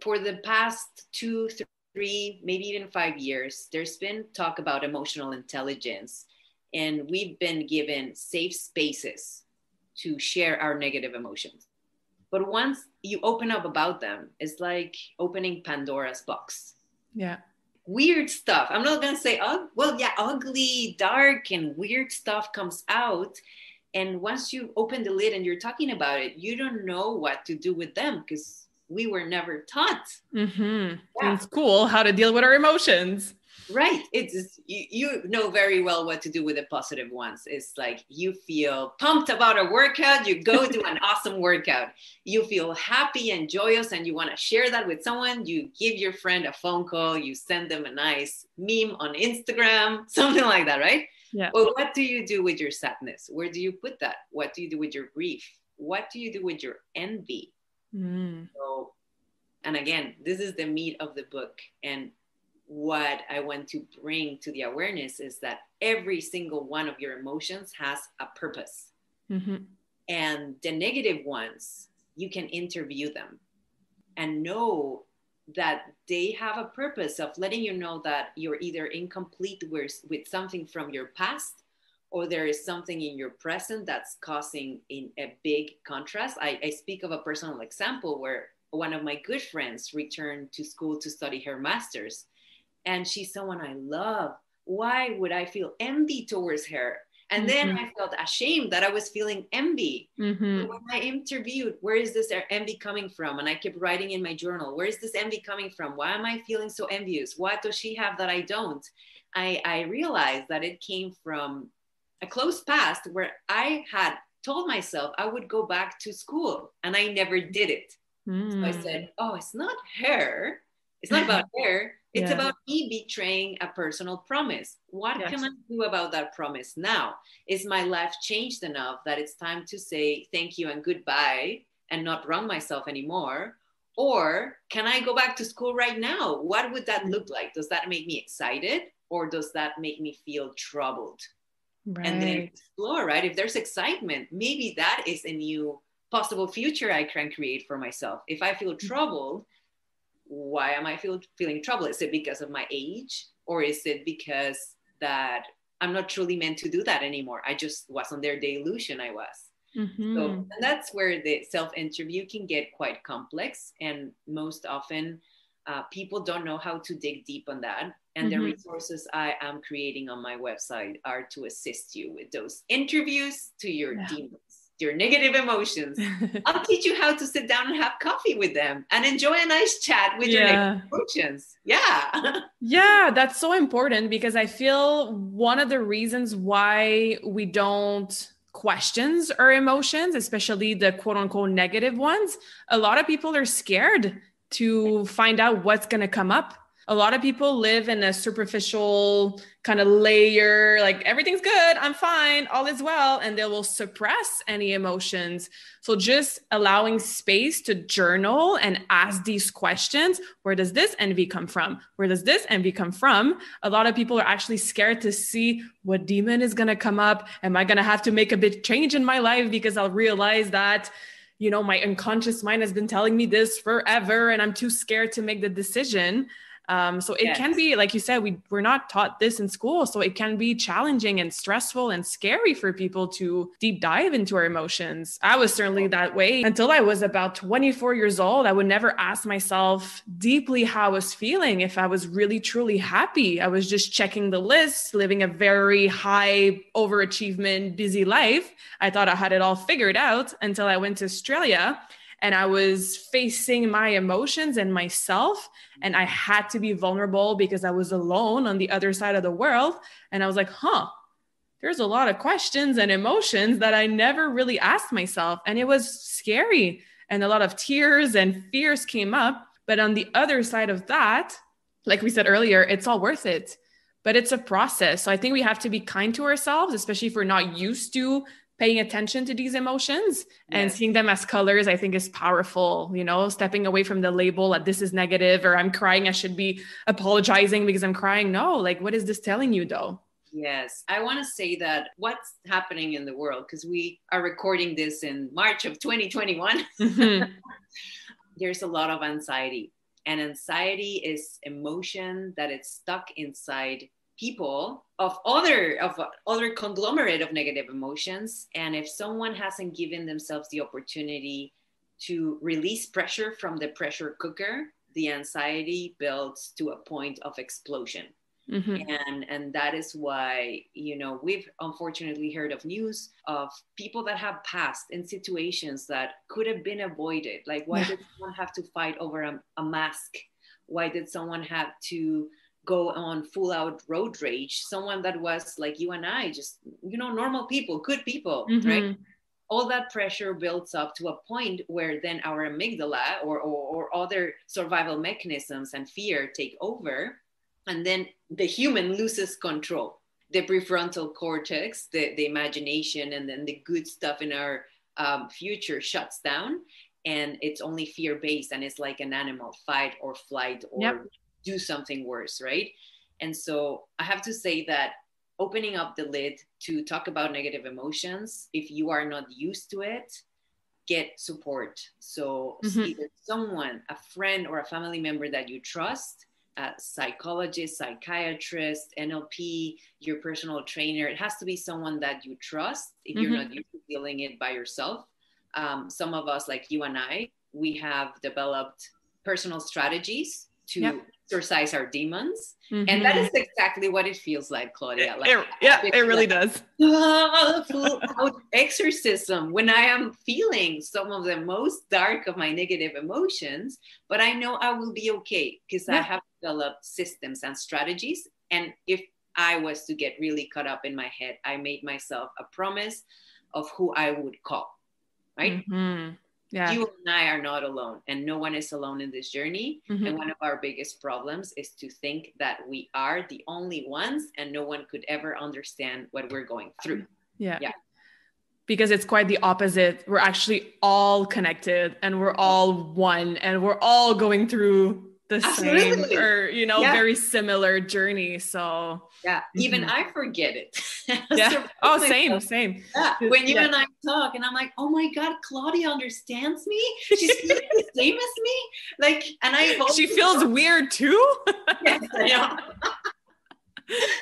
B: for the past 2, 3, maybe even 5 years, there's been talk about emotional intelligence, and we've been given safe spaces to share our negative emotions. But once you open up about them, it's like opening Pandora's box.
A: Yeah.
B: Weird stuff. I'm not going to say, oh, well, yeah, ugly, dark, and weird stuff comes out. And once you open the lid and you're talking about it, you don't know what to do with them because we were never taught.
A: In school how to deal with our emotions.
B: Right. It's you know very well what to do with the positive ones. It's like you feel pumped about a workout, you go do an awesome workout. You feel happy and joyous and you want to share that with someone. You give your friend a phone call, you send them a nice meme on Instagram, something like that, right?
A: Yeah.
B: Well, what do you do with your sadness? Where do you put that? What do you do with your grief? What do you do with your envy? So, and again, this is the meat of the book. And what I want to bring to the awareness is that every single one of your emotions has a purpose. And the negative ones, you can interview them and know that they have a purpose of letting you know that you're either incomplete with something from your past, or there is something in your present that's causing a big contrast. I speak of a personal example where one of my good friends returned to school to study her master's, and she's someone I love. Why would I feel envy towards her? And then I felt ashamed that I was feeling envy. But when I interviewed, where is this envy coming from? And I kept writing in my journal, where is this envy coming from? Why am I feeling so envious? What does she have that I don't? I realized that it came from a close past where I had told myself I would go back to school, and I never did it. So I said, oh, it's not her. It's not about her. It's about me betraying a personal promise. What can I do about that promise now? Is my life changed enough that it's time to say thank you and goodbye and not wrong myself anymore? Or can I go back to school right now? What would that look like? Does that make me excited, or does that make me feel troubled? Right. And then explore, right? If there's excitement, maybe that is a new possible future I can create for myself. If I feel troubled, why am I feeling trouble? Is it because of my age, or is it because that I'm not truly meant to do that anymore? I just was under the illusion I was. So, and that's where the self-interview can get quite complex. And most often people don't know how to dig deep on that. And the resources I am creating on my website are to assist you with those interviews to your demons, your negative emotions. I'll teach you how to sit down and have coffee with them and enjoy a nice chat with your negative emotions. Yeah,
A: that's so important, because I feel one of the reasons why we don't questions our emotions, especially the quote unquote negative ones, a lot of people are scared to find out what's going to come up. A lot of people live in a superficial kind of layer, like everything's good, I'm fine, all is well, and they will suppress any emotions. So just allowing space to journal and ask these questions, where does this envy come from? Where does this envy come from? A lot of people are actually scared to see what demon is going to come up. Am I going to have to make a big change in my life because I'll realize that, you know, my unconscious mind has been telling me this forever and I'm too scared to make the decision. So it can be, like you said, we're not taught this in school. So it can be challenging and stressful and scary for people to deep dive into our emotions. I was certainly that way until I was about 24 years old. I would never ask myself deeply how I was feeling, if I was really, truly happy. I was just checking the list, living a very high overachievement, busy life. I thought I had it all figured out until I went to Australia. And I was facing my emotions and myself, and I had to be vulnerable because I was alone on the other side of the world. And I was like, there's a lot of questions and emotions that I never really asked myself. And it was scary. And a lot of tears and fears came up. But on the other side of that, like we said earlier, it's all worth it. But it's a process. So I think we have to be kind to ourselves, especially if we're not used to paying attention to these emotions and seeing them as colors, I think is powerful, you know, stepping away from the label that this is negative or I'm crying, I should be apologizing because I'm crying. No, like, what is this telling you though?
B: Yes, I want to say that what's happening in the world, because we are recording this in March of 2021, there's a lot of anxiety. And anxiety is emotion that is stuck inside people of other conglomerate of negative emotions. And if someone hasn't given themselves the opportunity to release pressure from the pressure cooker, the anxiety builds to a point of explosion. And that is why, you know, we've unfortunately heard of news of people that have passed in situations that could have been avoided. Like, why did someone have to fight over a mask? Why did someone have to go on full out road rage? Someone that was like you and I, just, you know, normal people, good people, right? All that pressure builds up to a point where then our amygdala or other survival mechanisms and fear take over. And then the human loses control. The prefrontal cortex, the imagination, and then the good stuff in our future shuts down. And it's only fear-based, and it's like an animal, fight or flight or do something worse, right? And so I have to say that opening up the lid to talk about negative emotions, if you are not used to it, get support. So either someone, a friend or a family member that you trust, a psychologist, psychiatrist, NLP, your personal trainer. It has to be someone that you trust if you're not used to dealing it by yourself. Some of us, like you and I, we have developed personal strategies to exercise our demons. And that is exactly what it feels like, Claudia. Like,
A: it really does.
B: Full out exorcism when I am feeling some of the most dark of my negative emotions, but I know I will be okay because I have developed systems and strategies. And if I was to get really caught up in my head, I made myself a promise of who I would call, right? You and I are not alone, and no one is alone in this journey. And one of our biggest problems is to think that we are the only ones and no one could ever understand what we're going through.
A: Because it's quite the opposite. We're actually all connected and we're all one and we're all going through the same or, you know, very similar journey. So
B: even I forget it.
A: Same.
B: When you and I talk and I'm like, oh my God, Claudia understands me. She's feeling the same as me. Like, and I hope
A: she feels weird too.
B: Yes,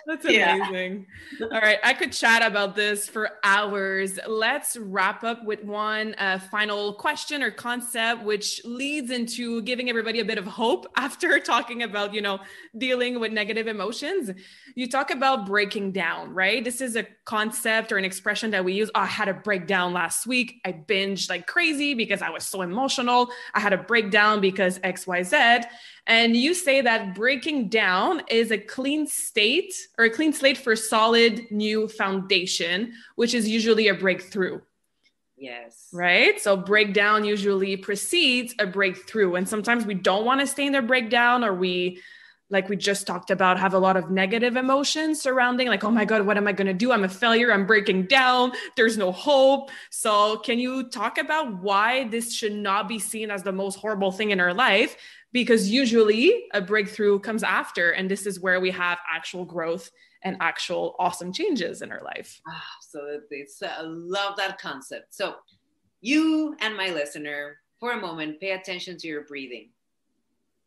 A: That's amazing. All right. I could chat about this for hours. Let's wrap up with one final question or concept, which leads into giving everybody a bit of hope after talking about, you know, dealing with negative emotions. You talk about breaking down, right? This is a concept or an expression that we use. Oh, I had a breakdown last week. I binged like crazy because I was so emotional. I had a breakdown because X, Y, Z. And you say that breaking down is a clean state or a clean slate for solid new foundation, which is usually a breakthrough.
B: Yes.
A: Right? So breakdown usually precedes a breakthrough. And sometimes we don't want to stay in the breakdown, or we, like we just talked about, have a lot of negative emotions surrounding, like, oh my God, what am I going to do? I'm a failure. I'm breaking down. There's no hope. So can you talk about why this should not be seen as the most horrible thing in our life? Because usually a breakthrough comes after, and this is where we have actual growth and actual awesome changes in our life.
B: So I love that concept. So you and my listener, for a moment, pay attention to your breathing.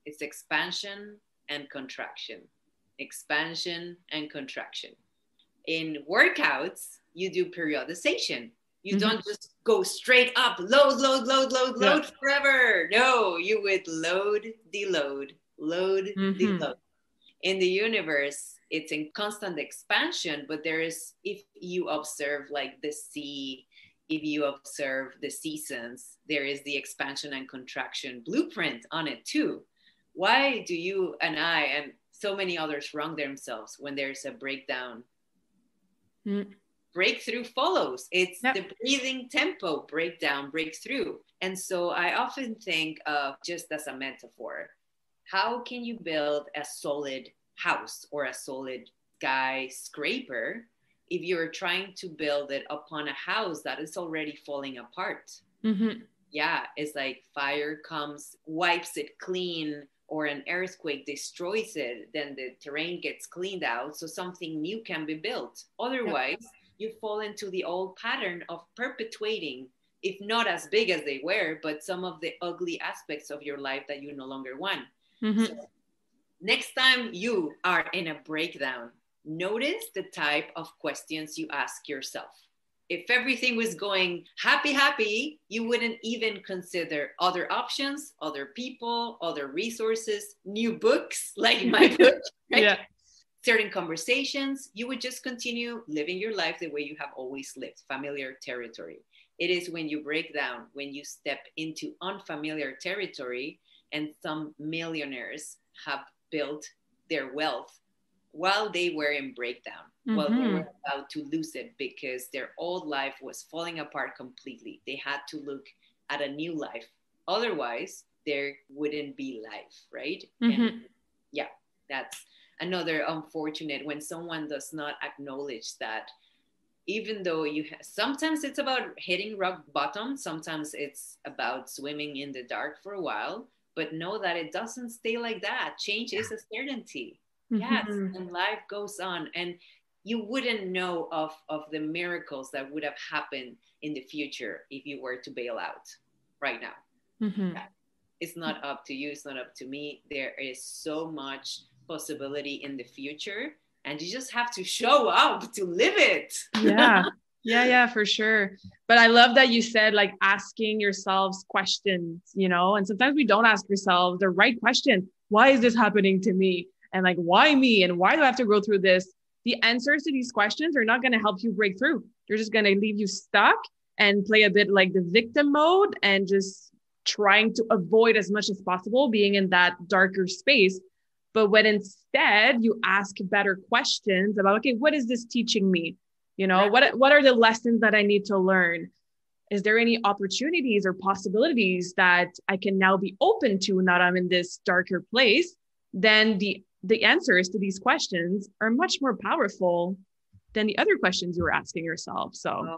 B: It's expansion and contraction, expansion and contraction. In workouts, you do periodization. You don't just go straight up, load forever. No, you would load, deload, load, deload. In the universe, it's in constant expansion, but there is, if you observe like the sea, if you observe the seasons, there is the expansion and contraction blueprint on it too. Why do you and I and so many others wrong themselves when there's a breakdown? Breakthrough follows. It's the breathing tempo, breakdown, breakthrough. And so I often think of, just as a metaphor, how can you build a solid house or a solid skyscraper if you're trying to build it upon a house that is already falling apart? Yeah, it's like fire comes, wipes it clean, or an earthquake destroys it, then the terrain gets cleaned out so something new can be built. Otherwise, you fall into the old pattern of perpetuating, if not as big as they were, but some of the ugly aspects of your life that you no longer want. So next time you are in a breakdown, notice the type of questions you ask yourself. If everything was going happy, you wouldn't even consider other options, other people, other resources, new books, like my book, right? Certain conversations. You would just continue living your life the way you have always lived, familiar territory. It is when you break down, when you step into unfamiliar territory, and some millionaires have built their wealth while they were in breakdown, while they were about to lose it because their old life was falling apart completely. They had to look at a new life. Otherwise, there wouldn't be life, right? And yeah, that's another unfortunate, when someone does not acknowledge that, even though sometimes it's about hitting rock bottom, sometimes it's about swimming in the dark for a while, but know that it doesn't stay like that. Change is a certainty. Yes, and life goes on, and you wouldn't know of the miracles that would have happened in the future if you were to bail out right now. It's not up to you, it's not up to me. There is so much possibility in the future, and you just have to show up to live it.
A: Yeah, for sure. But I love that you said, like, asking yourselves questions, and sometimes we don't ask ourselves the right question. Why is this happening to me? And like, why me? And why do I have to go through this? The answers to these questions are not going to help you break through. They're just going to leave you stuck and play a bit like the victim mode and just trying to avoid as much as possible being in that darker space. But when instead you ask better questions about, okay, what is this teaching me? What are the lessons that I need to learn? Is there any opportunities or possibilities that I can now be open to now that I'm in this darker place? Then the answers to these questions are much more powerful than the other questions you were asking yourself. So,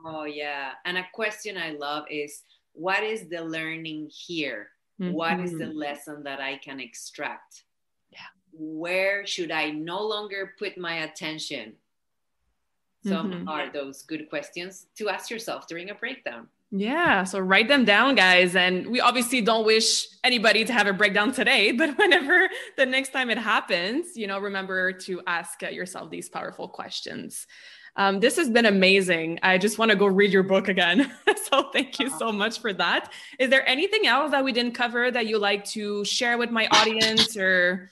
B: and a question I love is, what is the learning here? What is the lesson that I can extract? Where should I no longer put my attention? Some are those good questions to ask yourself during a breakdown.
A: Yeah. So write them down, guys. And we obviously don't wish anybody to have a breakdown today, but whenever the next time it happens, remember to ask yourself these powerful questions. This has been amazing. I just want to go read your book again. So thank you so much for that. Is there anything else that we didn't cover that you like to share with my audience, or?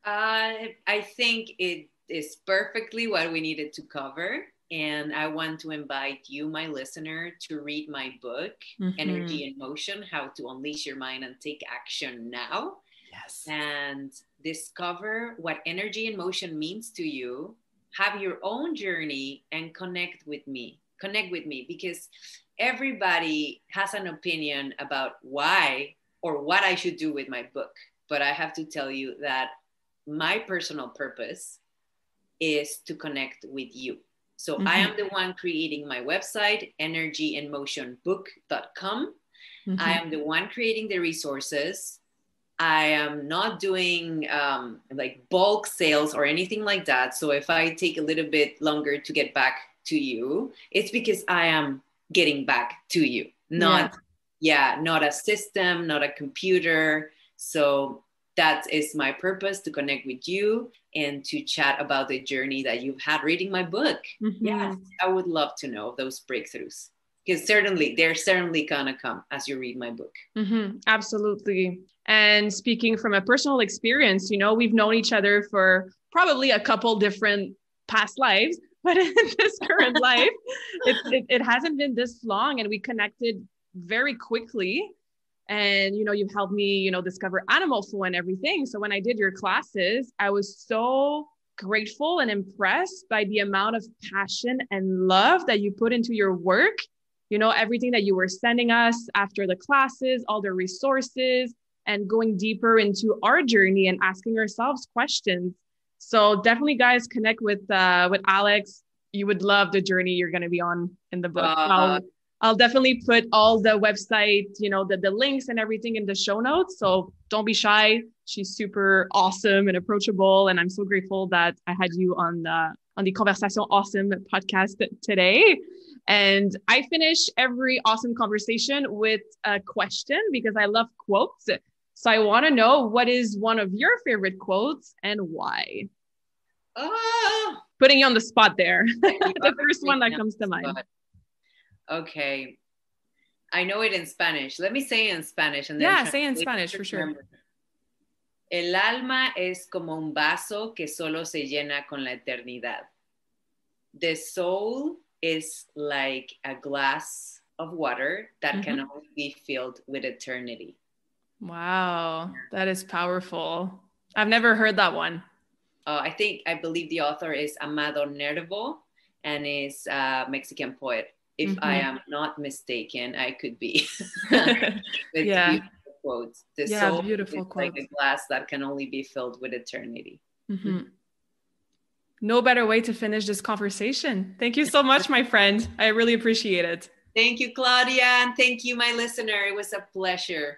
B: I think it is perfectly what we needed to cover. And I want to invite you, my listener, to read my book, Energy in Motion, How to Unleash Your Mind and Take Action Now.
A: Yes.
B: And discover what energy and motion means to you. Have your own journey and connect with me. Connect with me, because everybody has an opinion about why or what I should do with my book. But I have to tell you that my personal purpose is to connect with you. So I am the one creating my website, energyandmotionbook.com. I am the one creating the resources. I am not doing like bulk sales or anything like that. So if I take a little bit longer to get back to you, it's because I am getting back to you. Not a system, not a computer. So that is my purpose, to connect with you and to chat about the journey that you've had reading my book. Yes, I would love to know those breakthroughs, because they're certainly gonna come as you read my book.
A: Absolutely. And speaking from a personal experience, you know, we've known each other for probably a couple different past lives, but in this current life, it hasn't been this long, and we connected very quickly. And, you know, you've helped me, you know, discover animal flow and everything. So when I did your classes, I was so grateful and impressed by the amount of passion and love that you put into your work. You know, everything that you were sending us after the classes, all the resources, and going deeper into our journey and asking ourselves questions. So definitely, guys, connect with Alex. You would love the journey you're going to be on in the book. I'll definitely put all the website, you know, the links and everything in the show notes. So don't be shy. She's super awesome and approachable. And I'm so grateful that I had you on the Conversation Awesome podcast today. And I finish every awesome conversation with a question, because I love quotes. So I want to know, what is one of your favorite quotes and why? Putting you on the spot there. The first one that comes to mind.
B: Okay. I know it in Spanish. Let me say it in Spanish. And then
A: say in Spanish for sure.
B: El alma es como un vaso que solo se llena con la eternidad. The soul is like a glass of water that can only be filled with eternity.
A: Wow. That is powerful. I've never heard that one.
B: I believe the author is Amado Nervo, and is a Mexican poet. If I am not mistaken, I could be. With beautiful quotes. The soul
A: beautiful
B: is
A: quotes.
B: like a glass that can only be filled with eternity.
A: No better way to finish this conversation. Thank you so much, my friend. I really appreciate it.
B: Thank you, Claudia. And thank you, my listener. It was a pleasure.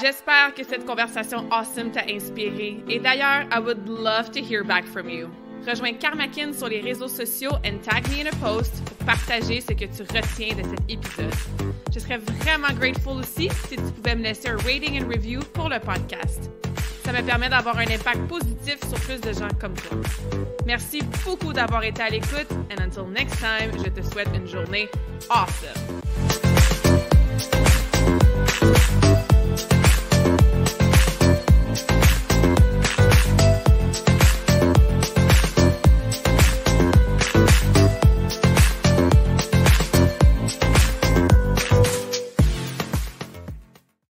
A: J'espère que cette conversation awesome t'a inspiré. Et d'ailleurs, I would love to hear back from you. Rejoins Karmakin sur les réseaux sociaux and tag me in a post pour partager ce que tu retiens de cet épisode. Je serais vraiment grateful aussi si tu pouvais me laisser un rating and review pour le podcast. Ça me permet d'avoir un impact positif sur plus de gens comme toi. Merci beaucoup d'avoir été à l'écoute, and until next time, je te souhaite une journée awesome.